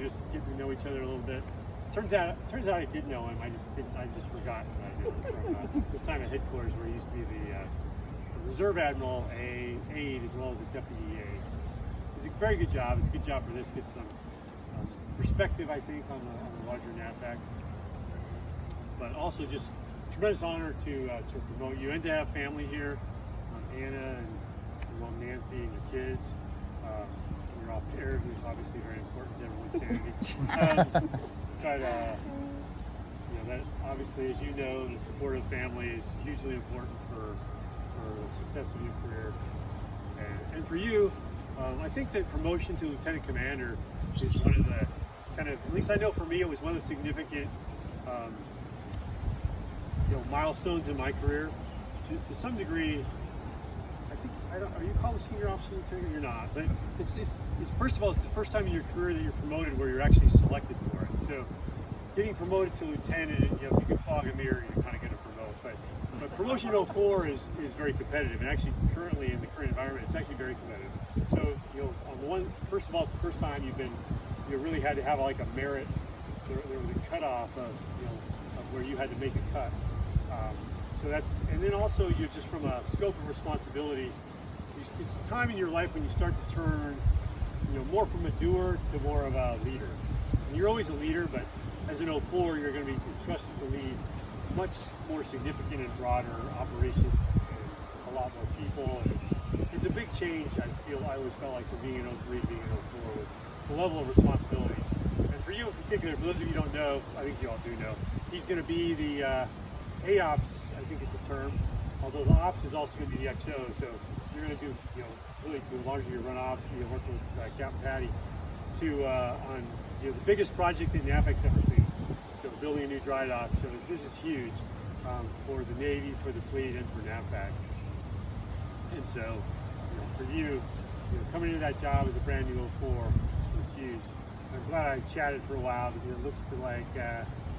just getting to know each other a little bit. Turns out I did know him. I just forgot that I did from this time at headquarters, where he used to be the Reserve Admiral, aide, as well as a deputy aide. It's a very good job. It's a good job for this. Get some perspective, I think, on the larger NAVFAC. But also just tremendous honor to promote you and to have family here. Anna and mom Nancy and your kids. You're all paired, which is obviously very important to everyone's sanity. But you know, that obviously, as you know, the support of family is hugely important for the success of your career. And for you, I think that promotion to lieutenant commander is one of the kind of, at least I know for me, it was one of the significant milestones in my career. To some degree, are you called a senior officer lieutenant? You're not, but it's first of all, it's the first time in your career that you're promoted where you're actually selected for it. So getting promoted to lieutenant, if you can fog a mirror, you're kind of going to promote. But promotion 04 is very competitive, and actually currently in the current environment, it's actually very competitive. So on the one, first of all, it's the first time you really had to have like a merit. There was a cutoff of where you had to make a cut. So that's, and then also you're just from a scope of responsibility. It's a time in your life when you start to turn, more from a doer to more of a leader. And you're always a leader, but as an 04, you're going to be trusted to lead much more significant and broader operations and a lot more people. And it's a big change. I always felt like, for being an 03 to being an 04, with the level of responsibility. And for you in particular, for those of you who don't know, I think you all do know, he's going to be the AOPS, I think is the term, although the ops is also going to be the XO. So you're going to do, really to enlarge your run ops, working with Captain Patty on the biggest project that NAVFAC's ever seen. So building a new dry dock. So this is huge for the Navy, for the fleet, and for NAVFAC. And so, for you, coming into that job as a brand new 04 was huge. I'm glad I chatted for a while, because it looks like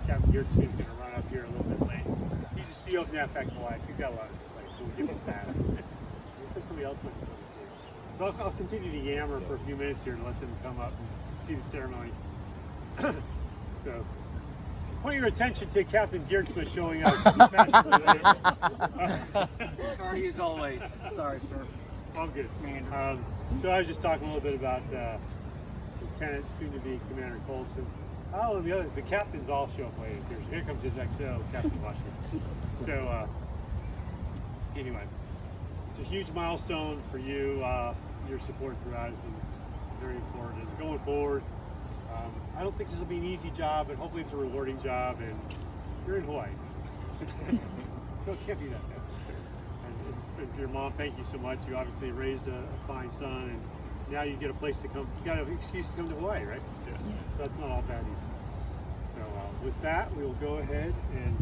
Captain Geertzman is going to run up here a little bit late. He's the CEO of NAVFAC Hawaii, so he's got a lot of his place, so we'll give him that. Somebody else might be coming too. So I'll continue to yammer for a few minutes here and let them come up and see the ceremony. So, point your attention to Captain Geertzman showing up. Sorry as always. Sorry, sir. All good. So I was just talking a little bit about Lieutenant, soon-to-be Commander Colson. Oh, and the captains all show up later. Here comes his XO, Captain Washington. So, anyway, it's a huge milestone for you. Your support throughout has been very important. And going forward, I don't think this will be an easy job, but hopefully it's a rewarding job, and you're in Hawaii. So it can't be that bad. And for your mom, thank you so much. You obviously raised a fine son, and now you get a place to come. You got an excuse to come to Hawaii, right? Yeah. So that's not all bad either. So with that, we will go ahead and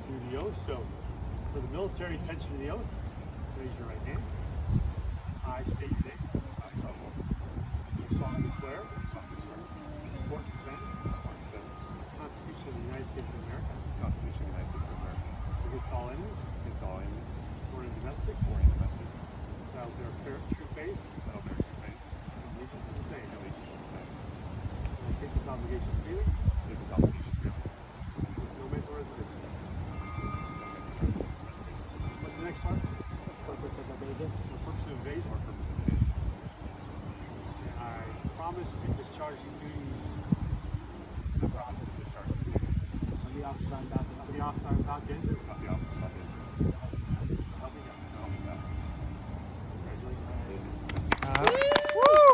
do the oath. So for the military, attention to the oath. Raise your right hand. I state your name. I, Karl, do solemnly swear. To support and defend. The Constitution of the United States of America. Against all enemies. Foreign and domestic. That I will bear true faith. Allegiance to the same. And I take this obligation freely. With no mental reservation. What's the next part? Purpose of evasion. For purpose of evasion. And I promise to discharge these duties. On the office I'm about to enter. Help me God. Congratulations. Woo!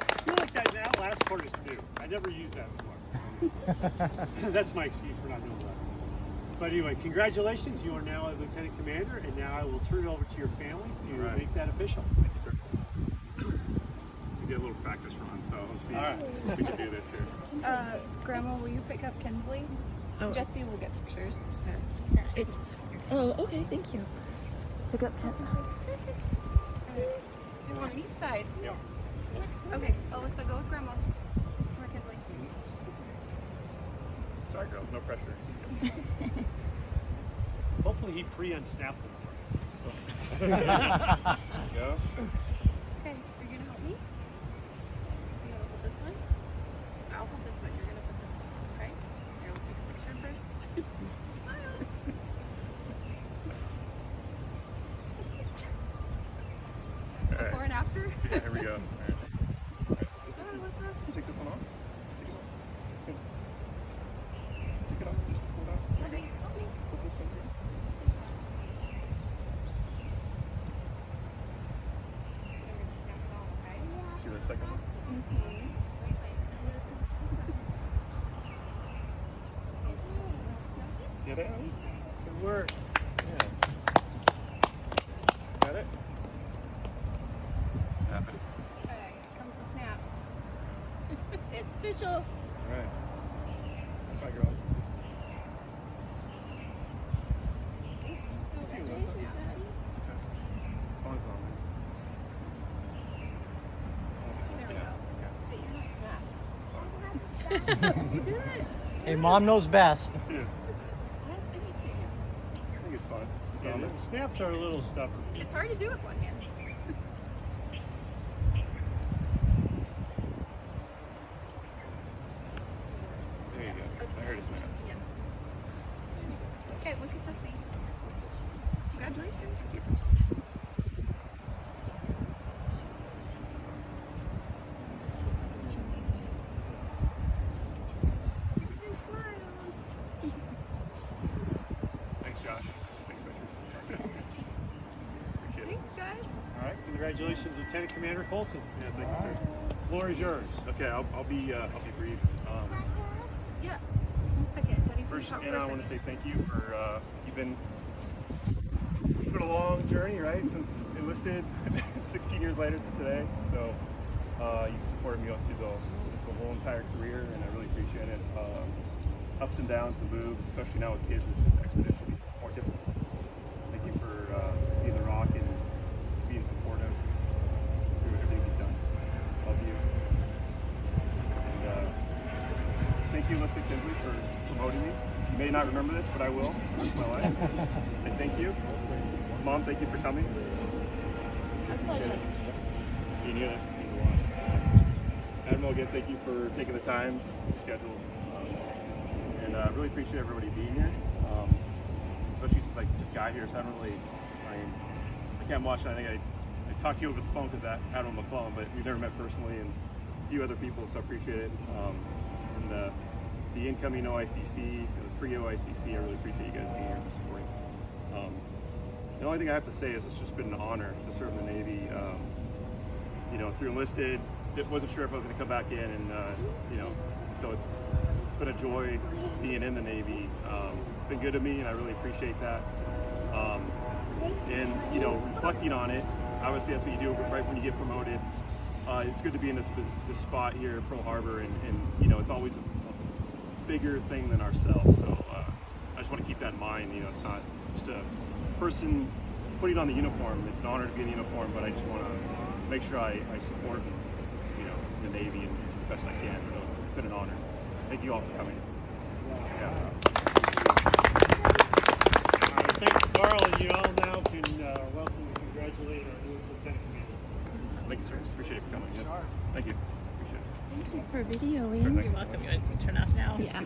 I feel like that last part is new. I never used that before. That's my excuse for not doing that. But anyway, congratulations. You are now a Lieutenant Commander, and now I will turn it over to your family to make that official. Thank you, sir. We did a little practice run, so let's see if we can do this here. Grandma, will you pick up Kinsley? Oh. Jesse will get pictures. Okay, thank you. Pick up Ken. On each side. Yeah. Okay, Alyssa, go with Grandma. Or Kinsley. Sorry, girls, no pressure. Hopefully he pre-unsnapped them. Go. Okay, are you gonna help me? see the second one? Get it? Good work. Yeah. Got it? Snap it. Okay, comes the snap. It's official. Alright. Bye, girls. Congratulations, Daddy. It's okay. Phone's on There we there. go. Yeah, But you're not snapped. it's fine. You did it. Hey, Mom knows best. Yeah. I need to. I think it's fine. It's Yeah, on there. the snaps are a little stubborn. It's hard to do with one hand. There you go. I heard a snap. Yeah. Okay, look at Jesse. Congratulations. Thanks, Josh. Thanks, Richard. Appreciate it. Thanks, guys. All right, congratulations, Lieutenant Commander Colson. Yeah, thank you, sir. Floor is yours. Okay, I'll be brief. Yeah. One second. Daddy's First, gonna talk Anna, I for a want to say second. thank you for it's been a long journey, right? Since enlisted, 16 years later to today. So you've supported me up through the whole entire career, and I really appreciate it. Ups and downs, the moves, especially now with kids, which is exponentially more difficult. Thank you for being the rock and being supportive through everything you've done. Love you. And thank you, Leslie Kinsley, for promoting me. You may not remember this, but I will. That's my life. And thank you. Mom, thank you for coming. A pleasure. Being here, that's means a lot. Admiral, again, thank you for taking the time, your schedule. And I really appreciate everybody being here. Especially since I just got here, so I can't watch it. I think I talked to you over the phone because Admiral McClellan, but we've never met personally, and a few other people, so I appreciate it. And the incoming OICC, the pre-OICC, I really appreciate you guys being here and supporting. The only thing I have to say is it's just been an honor to serve in the Navy. Through enlisted, wasn't sure if I was going to come back in, and so it's been a joy being in the Navy. It's been good to me, and I really appreciate that. Reflecting on it, obviously that's what you do right when you get promoted. It's good to be in this spot here at Pearl Harbor, and it's always a bigger thing than ourselves. So I just want to keep that in mind. It's not just a person putting on the uniform. It's an honor to be in the uniform, but I just want to make sure I support the Navy the best I can. So it's been an honor. Thank you all for coming. Yeah. All right, thanks, Karl, and you all now can welcome and congratulate our newest Lieutenant Commander. Thank you, sir. Appreciate it for coming. Yeah. Thank you. Appreciate it. Thank you for videoing. Sure, thank You're welcome. You want me to turn off now? Yeah.